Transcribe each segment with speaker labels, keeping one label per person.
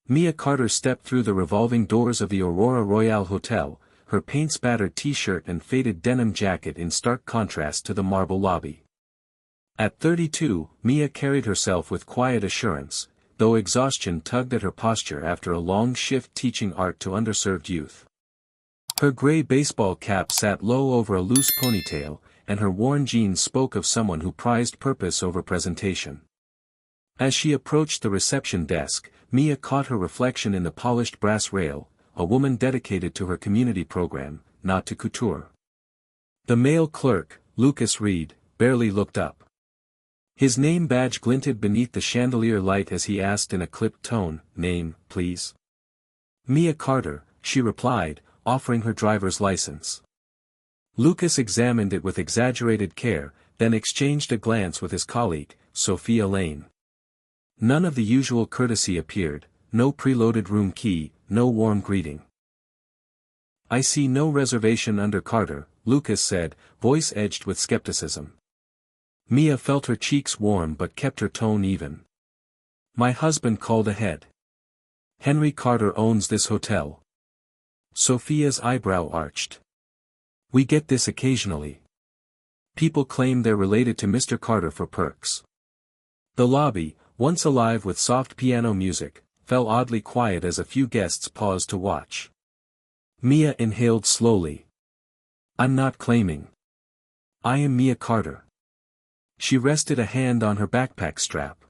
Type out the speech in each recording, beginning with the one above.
Speaker 1: Mia Carter stepped through the revolving doors of the Aurora Royale Hotel, her paint-spattered t-shirt and faded denim jacket in stark contrast to the marble lobby. At 32, Mia carried herself with quiet assurance, though exhaustion tugged at her posture after a long shift teaching art to underserved youth. Her gray baseball cap sat low over a loose ponytail, and her worn jeans spoke of someone who prized purpose over presentation. As she approached the reception desk, Mia caught her reflection in the polished brass rail, a woman dedicated to her community program, not to couture. The male clerk, Lucas Reed, barely looked up. His name badge glinted beneath the chandelier light as he asked in a clipped tone, "Name, please?" "Mia Carter," she replied, offering her driver's license. Lucas examined it with exaggerated care, then exchanged a glance with his colleague, Sophia Lane. None of the usual courtesy appeared, no preloaded room key, no warm greeting. "I see no reservation under Carter," Lucas said, voice edged with skepticism. Mia felt her cheeks warm but kept her tone even. "My husband called ahead. Henry Carter owns this hotel." Sophia's eyebrow arched. "We get this occasionally. People claim they're related to Mr. Carter for perks." The lobby, once alive with soft piano music, fell oddly quiet as a few guests paused to watch. Mia inhaled slowly. "I'm not claiming. I am Mia Carter." She rested a hand on her backpack strap.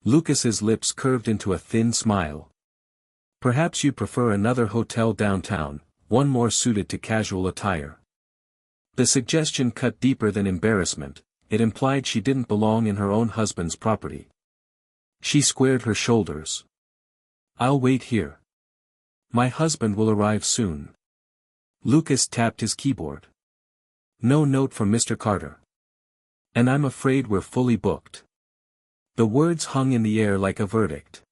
Speaker 1: Lucas's lips curved into a thin smile. "Perhaps you prefer another hotel downtown, one more suited to casual attire." The suggestion cut deeper than embarrassment, it implied she didn't belong in her own husband's property. She squared her shoulders. "I'll wait here. My husband will arrive soon." Lucas tapped his keyboard. "No note from Mr. Carter. And I'm afraid we're fully booked." The words hung in the air like a verdict.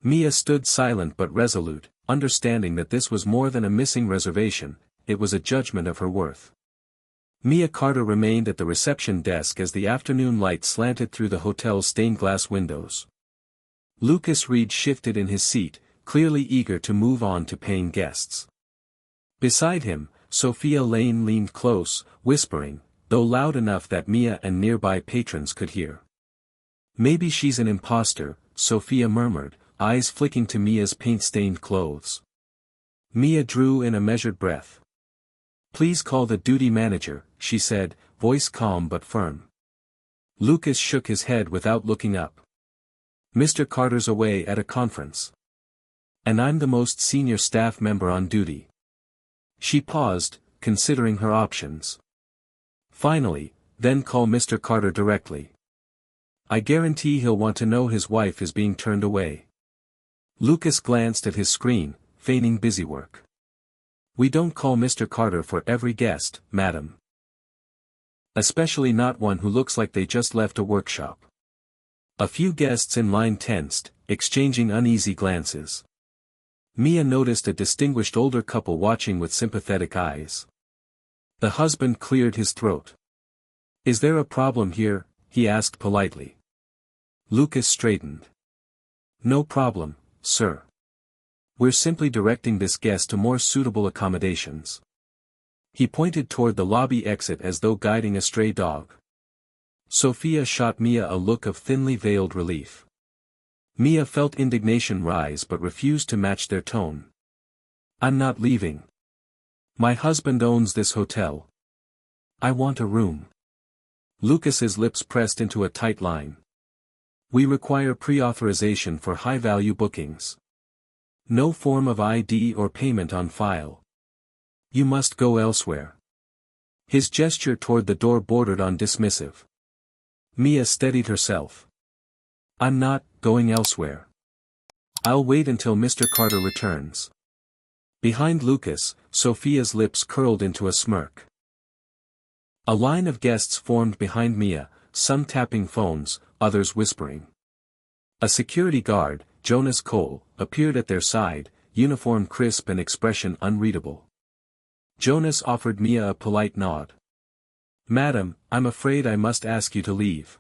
Speaker 1: Mia stood silent but resolute, understanding that this was more than a missing reservation, it was a judgment of her worth. Mia Carter remained at the reception desk as the afternoon light slanted through the hotel's stained-glass windows. Lucas Reed shifted in his seat, clearly eager to move on to paying guests. Beside him, Sophia Lane leaned close, whispering, though loud enough that Mia and nearby patrons could hear. "Maybe she's an imposter," Sophia murmured, eyes flicking to Mia's paint-stained clothes. Mia drew in a measured breath. "Please call the duty manager," she said, voice calm but firm. Lucas shook his head without looking up. "Mr. Carter's away at a conference. And I'm the most senior staff member on duty." She paused, considering her options. Finally, "Then call Mr. Carter directly. I guarantee he'll want to know his wife is being turned away." Lucas glanced at his screen, feigning busywork. "We don't call Mr. Carter for every guest, madam. Especially not one who looks like they just left a workshop." A few guests in line tensed, exchanging uneasy glances. Mia noticed a distinguished older couple watching with sympathetic eyes. The husband cleared his throat. "Is there a problem here?" he asked politely. Lucas straightened. "No problem, sir. We're simply directing this guest to more suitable accommodations." He pointed toward the lobby exit as though guiding a stray dog. Sophia shot Mia a look of thinly veiled relief. Mia felt indignation rise but refused to match their tone. "I'm not leaving. My husband owns this hotel. I want a room." Lucas's lips pressed into a tight line. "We require pre-authorization for high-value bookings. No form of ID or payment on file. You must go elsewhere." His gesture toward the door bordered on dismissive. Mia steadied herself. "I'm not going elsewhere. I'll wait until Mr. Carter returns." Behind Lucas, Sophia's lips curled into a smirk. A line of guests formed behind Mia, some tapping phones, others whispering. A security guard, Jonas Cole, appeared at their side, uniform crisp and expression unreadable. Jonas offered Mia a polite nod. "Madam, I'm afraid I must ask you to leave."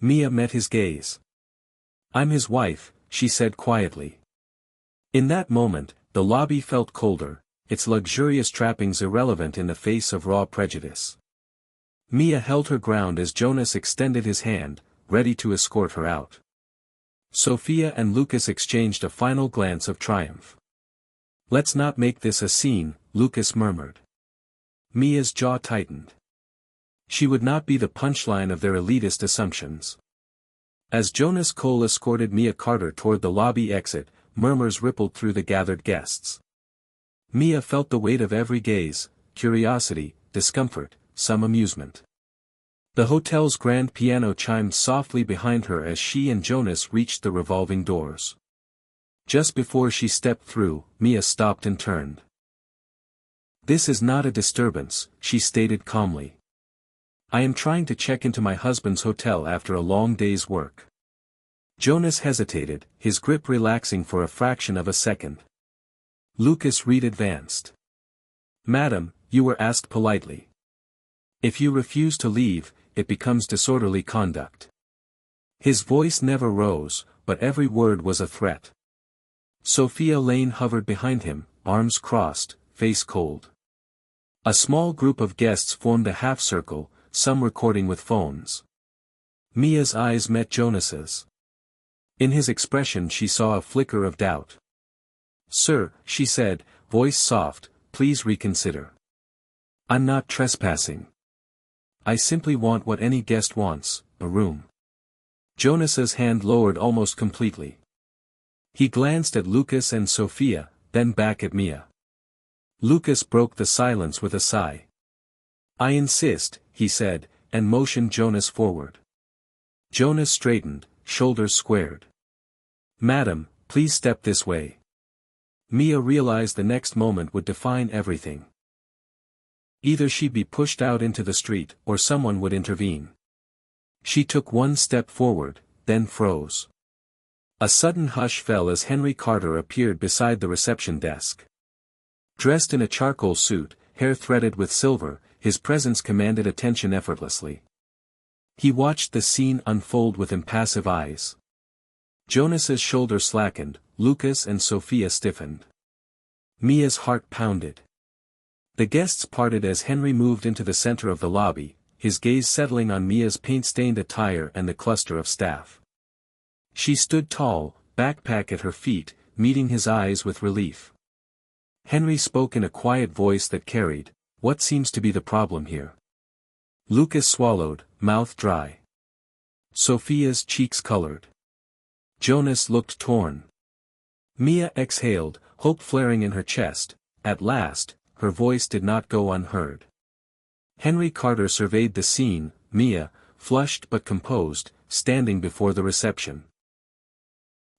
Speaker 1: Mia met his gaze. "I'm his wife," she said quietly. In that moment, the lobby felt colder, its luxurious trappings irrelevant in the face of raw prejudice. Mia held her ground as Jonas extended his hand, ready to escort her out. Sophia and Lucas exchanged a final glance of triumph. "Let's not make this a scene," Lucas murmured. Mia's jaw tightened. She would not be the punchline of their elitist assumptions. As Jonas Cole escorted Mia Carter toward the lobby exit, murmurs rippled through the gathered guests. Mia felt the weight of every gaze, curiosity, discomfort, some amusement. The hotel's grand piano chimed softly behind her as she and Jonas reached the revolving doors. Just before she stepped through, Mia stopped and turned. "This is not a disturbance," she stated calmly. "I am trying to check into my husband's hotel after a long day's work." Jonas hesitated, his grip relaxing for a fraction of a second. Lucas Reed advanced. "Madam, you were asked politely. If you refuse to leave, it becomes disorderly conduct." His voice never rose, but every word was a threat. Sophia Lane hovered behind him, arms crossed, face cold. A small group of guests formed a half-circle, some recording with phones. Mia's eyes met Jonas's. In his expression she saw a flicker of doubt. "Sir," she said, voice soft, "please reconsider. I'm not trespassing. I simply want what any guest wants, a room." Jonas's hand lowered almost completely. He glanced at Lucas and Sophia, then back at Mia. Lucas broke the silence with a sigh. "I insist," he said, and motioned Jonas forward. Jonas straightened, shoulders squared. "Madam, please step this way." Mia realized the next moment would define everything. Either she'd be pushed out into the street, or someone would intervene. She took one step forward, then froze. A sudden hush fell as Henry Carter appeared beside the reception desk. Dressed in a charcoal suit, hair threaded with silver, his presence commanded attention effortlessly. He watched the scene unfold with impassive eyes. Jonas's shoulders slackened, Lucas and Sophia stiffened. Mia's heart pounded. The guests parted as Henry moved into the center of the lobby, his gaze settling on Mia's paint-stained attire and the cluster of staff. She stood tall, backpack at her feet, meeting his eyes with relief. Henry spoke in a quiet voice that carried, "What seems to be the problem here?" Lucas swallowed, mouth dry. Sophia's cheeks colored. Jonas looked torn. Mia exhaled, hope flaring in her chest. At last, her voice did not go unheard. Henry Carter surveyed the scene, Mia, flushed but composed, standing before the reception.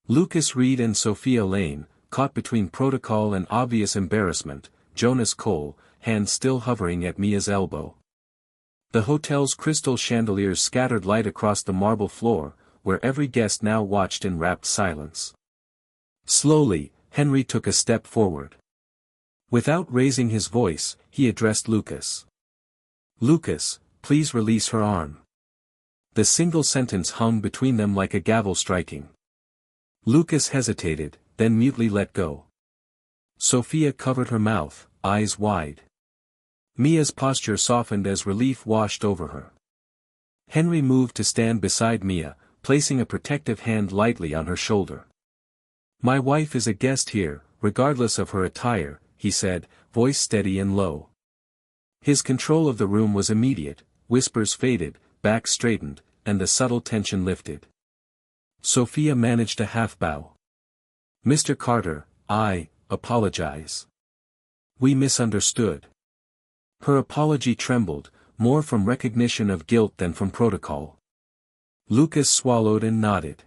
Speaker 1: Lucas Reed and Sophia Lane, caught between protocol and obvious embarrassment, Jonas Cole, hands still hovering at Mia's elbow. The hotel's crystal chandeliers scattered light across the marble floor, where every guest now watched in rapt silence. Slowly, Henry took a step forward. Without raising his voice, he addressed Lucas. "Lucas, please release her arm." The single sentence hung between them like a gavel striking. Lucas hesitated, then mutely let go. Sophia covered her mouth, eyes wide. Mia's posture softened as relief washed over her. Henry moved to stand beside Mia, placing a protective hand lightly on her shoulder. "My wife is a guest here, regardless of her attire," he said, voice steady and low. His control of the room was immediate, whispers faded, back straightened, and the subtle tension lifted. Sophia managed a half bow. "Mr. Carter, I apologize. We misunderstood." Her apology trembled, more from recognition of guilt than from protocol. Lucas swallowed and nodded.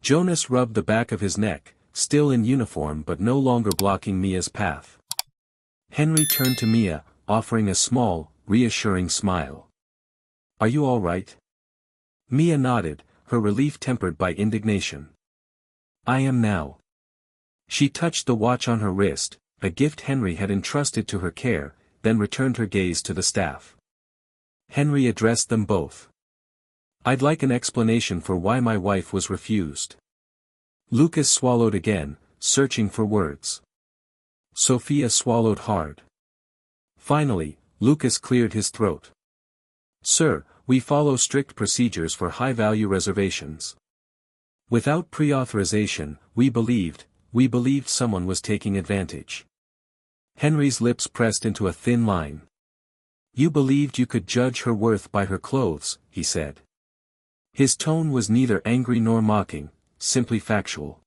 Speaker 1: Jonas rubbed the back of his neck, still in uniform but no longer blocking Mia's path. Henry turned to Mia, offering a small, reassuring smile. "Are you all right?" Mia nodded, her relief tempered by indignation. "I am now." She touched the watch on her wrist, a gift Henry had entrusted to her care, then returned her gaze to the staff. Henry addressed them both. "I'd like an explanation for why my wife was refused." Lucas swallowed again, searching for words. Sophia swallowed hard. Finally, Lucas cleared his throat. Sir, we follow strict procedures for high-value reservations. Without pre-authorization, we believed someone was taking advantage. Henry's lips pressed into a thin line. You believed you could judge her worth by her clothes, he said. His tone was neither angry nor mocking, simply factual.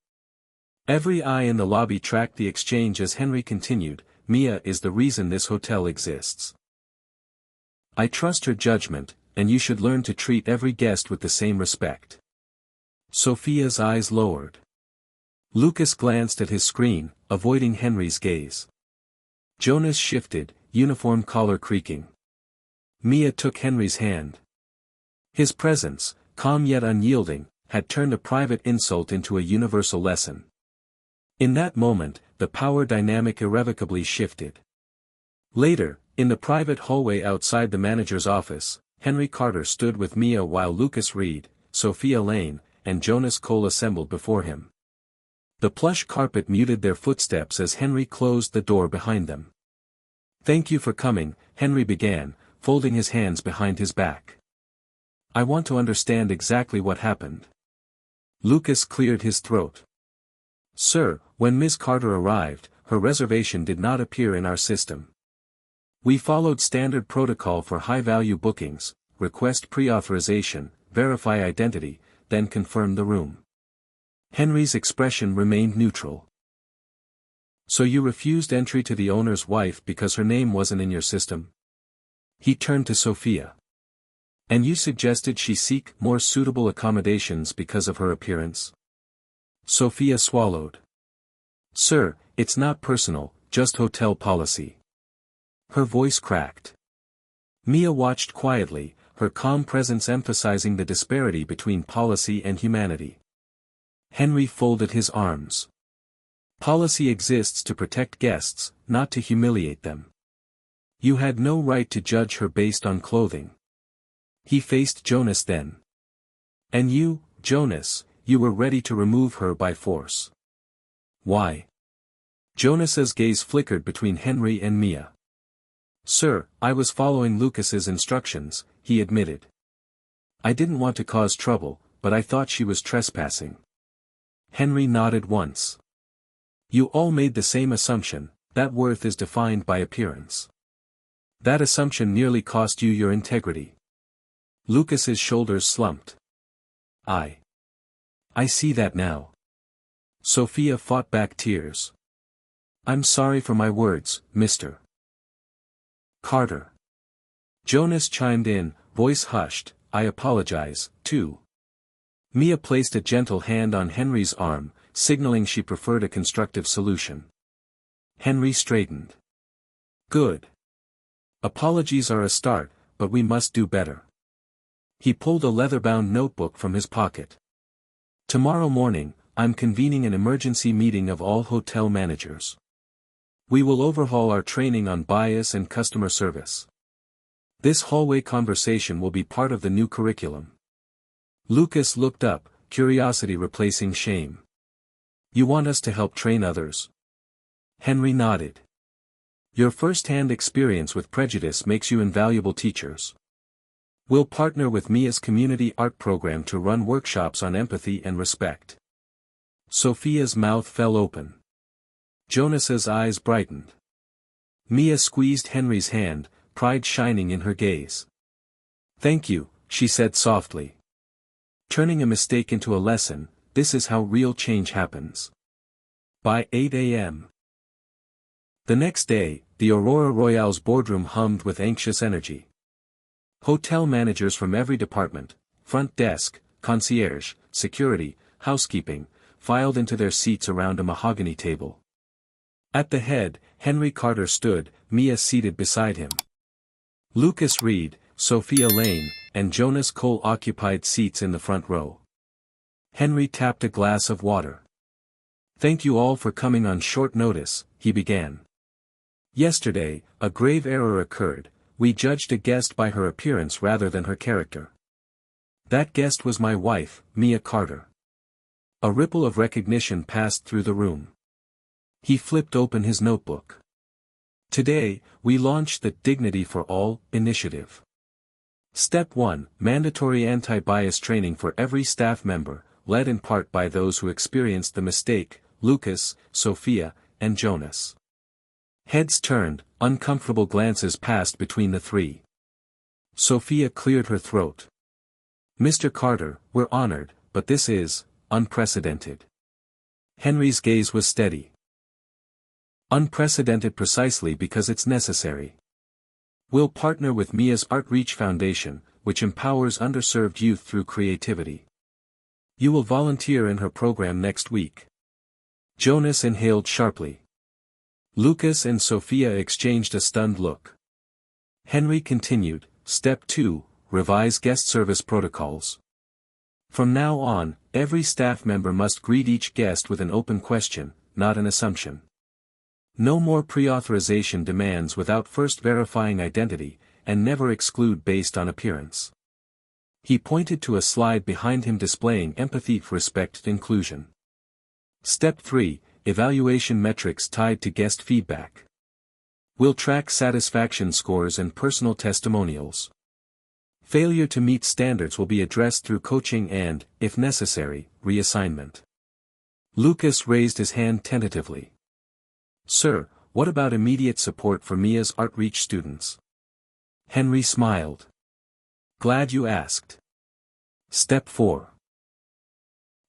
Speaker 1: Every eye in the lobby tracked the exchange as Henry continued, Mia is the reason this hotel exists. I trust her judgment, and you should learn to treat every guest with the same respect. Sophia's eyes lowered. Lucas glanced at his screen, avoiding Henry's gaze. Jonas shifted, uniform collar creaking. Mia took Henry's hand. His presence, calm yet unyielding, had turned a private insult into a universal lesson. In that moment, the power dynamic irrevocably shifted. Later, in the private hallway outside the manager's office, Henry Carter stood with Mia while Lucas Reed, Sophia Lane, and Jonas Cole assembled before him. The plush carpet muted their footsteps as Henry closed the door behind them. Thank you for coming, Henry began, folding his hands behind his back. I want to understand exactly what happened. Lucas cleared his throat. Sir, when Ms. Carter arrived, her reservation did not appear in our system. We followed standard protocol for high-value bookings, request pre-authorization, verify identity, then confirm the room. Henry's expression remained neutral. So you refused entry to the owner's wife because her name wasn't in your system? He turned to Sophia. And you suggested she seek more suitable accommodations because of her appearance? Sophia swallowed. Sir, it's not personal, just hotel policy. Her voice cracked. Mia watched quietly, her calm presence emphasizing the disparity between policy and humanity. Henry folded his arms. Policy exists to protect guests, not to humiliate them. You had no right to judge her based on clothing. He faced Jonas then. And you, Jonas, you were ready to remove her by force. Why? Jonas's gaze flickered between Henry and Mia. Sir, I was following Lucas's instructions, he admitted. I didn't want to cause trouble, but I thought she was trespassing. Henry nodded once. You all made the same assumption, that worth is defined by appearance. That assumption nearly cost you your integrity. Lucas's shoulders slumped. I see that now. Sophia fought back tears. I'm sorry for my words, Mr. Carter. Jonas chimed in, voice hushed, I apologize, too. Mia placed a gentle hand on Henry's arm, signaling she preferred a constructive solution. Henry straightened. Good. Apologies are a start, but we must do better. He pulled a leather-bound notebook from his pocket. Tomorrow morning, I'm convening an emergency meeting of all hotel managers. We will overhaul our training on bias and customer service. This hallway conversation will be part of the new curriculum. Lucas looked up, curiosity replacing shame. You want us to help train others? Henry nodded. Your first-hand experience with prejudice makes you invaluable teachers. We'll partner with Mia's community art program to run workshops on empathy and respect. Sophia's mouth fell open. Jonas's eyes brightened. Mia squeezed Henry's hand, pride shining in her gaze. Thank you, she said softly. Turning a mistake into a lesson, this is how real change happens. By 8 a.m. The next day, the Aurora Royale's boardroom hummed with anxious energy. Hotel managers from every department, front desk, concierge, security, housekeeping, filed into their seats around a mahogany table. At the head, Henry Carter stood, Mia seated beside him. Lucas Reed, Sophia Lane, and Jonas Cole occupied seats in the front row. Henry tapped a glass of water. Thank you all for coming on short notice, he began. Yesterday, a grave error occurred, we judged a guest by her appearance rather than her character. That guest was my wife, Mia Carter. A ripple of recognition passed through the room. He flipped open his notebook. Today, we launched the Dignity for All initiative. Step 1, mandatory anti-bias training for every staff member, led in part by those who experienced the mistake, Lucas, Sophia, and Jonas. Heads turned, uncomfortable glances passed between the three. Sophia cleared her throat. Mr. Carter, we're honored, but this is unprecedented. Henry's gaze was steady. Unprecedented precisely because it's necessary. We'll partner with Mia's Outreach Foundation, which empowers underserved youth through creativity. You will volunteer in her program next week. Jonas inhaled sharply. Lucas and Sophia exchanged a stunned look. Henry continued, Step 2, revise guest service protocols. From now on, every staff member must greet each guest with an open question, not an assumption. No more pre-authorization demands without first verifying identity, and never exclude based on appearance. He pointed to a slide behind him displaying empathy, respect, inclusion. Step 3, evaluation metrics tied to guest feedback. We'll track satisfaction scores and personal testimonials. Failure to meet standards will be addressed through coaching and, if necessary, reassignment. Lucas raised his hand tentatively. Sir, what about immediate support for Mia's Outreach students? Henry smiled. Glad you asked. Step 4.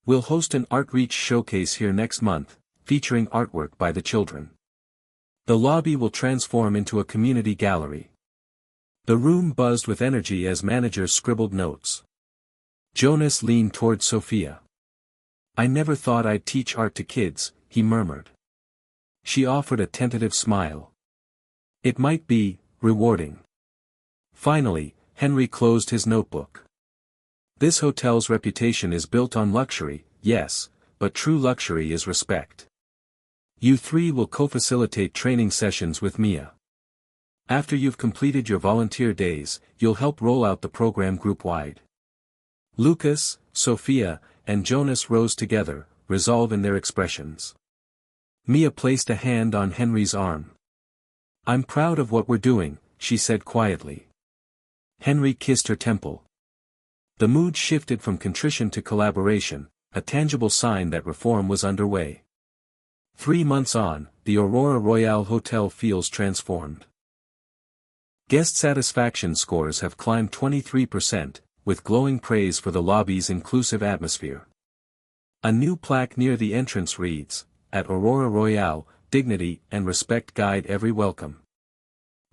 Speaker 1: We'll host an Outreach showcase here next month, featuring artwork by the children. The lobby will transform into a community gallery. The room buzzed with energy as managers scribbled notes. Jonas leaned toward Sophia. I never thought I'd teach art to kids, he murmured. She offered a tentative smile. It might be rewarding. Finally, Henry closed his notebook. This hotel's reputation is built on luxury, yes, but true luxury is respect. You three will co-facilitate training sessions with Mia. After you've completed your volunteer days, you'll help roll out the program group-wide. Lucas, Sophia, and Jonas rose together, resolve in their expressions. Mia placed a hand on Henry's arm. I'm proud of what we're doing, she said quietly. Henry kissed her temple. The mood shifted from contrition to collaboration, a tangible sign that reform was underway. 3 months on, the Aurora Royale Hotel feels transformed. Guest satisfaction scores have climbed 23%, with glowing praise for the lobby's inclusive atmosphere. A new plaque near the entrance reads, At Aurora Royale, dignity and respect guide every welcome.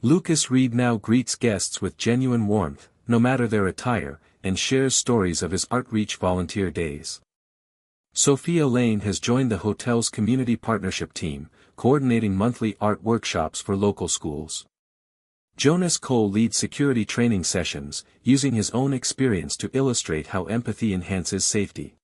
Speaker 1: Lucas Reed now greets guests with genuine warmth, no matter their attire, and shares stories of his Outreach volunteer days. Sophia Lane has joined the hotel's community partnership team, coordinating monthly art workshops for local schools. Jonas Cole leads security training sessions, using his own experience to illustrate how empathy enhances safety.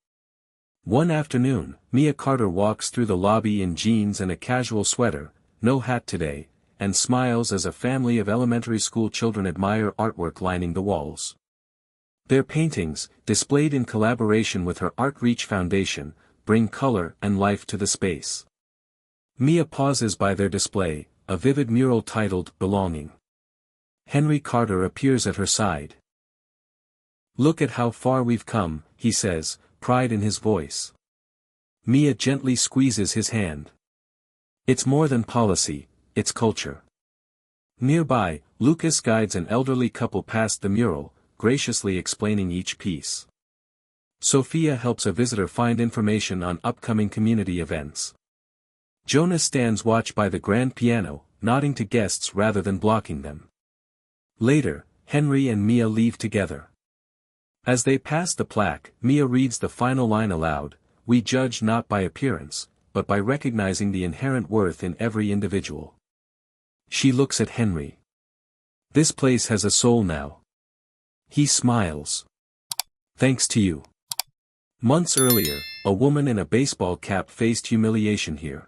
Speaker 1: One afternoon, Mia Carter walks through the lobby in jeans and a casual sweater, no hat today, and smiles as a family of elementary school children admire artwork lining the walls. Their paintings, displayed in collaboration with her Outreach Foundation, bring color and life to the space. Mia pauses by their display, a vivid mural titled Belonging. Henry Carter appears at her side. Look at how far we've come, he says, pride in his voice. Mia gently squeezes his hand. It's more than policy, it's culture. Nearby, Lucas guides an elderly couple past the mural, graciously explaining each piece. Sophia helps a visitor find information on upcoming community events. Jonas stands watch by the grand piano, nodding to guests rather than blocking them. Later, Henry and Mia leave together. As they pass the plaque, Mia reads the final line aloud, We judge not by appearance, but by recognizing the inherent worth in every individual. She looks at Henry. This place has a soul now. He smiles. Thanks to you. Months earlier, a woman in a baseball cap faced humiliation here.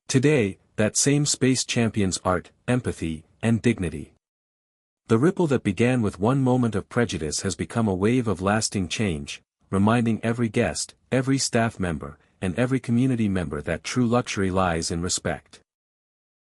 Speaker 1: Today, that same space champions art, empathy, and dignity. The ripple that began with one moment of prejudice has become a wave of lasting change, reminding every guest, every staff member, and every community member that true luxury lies in respect.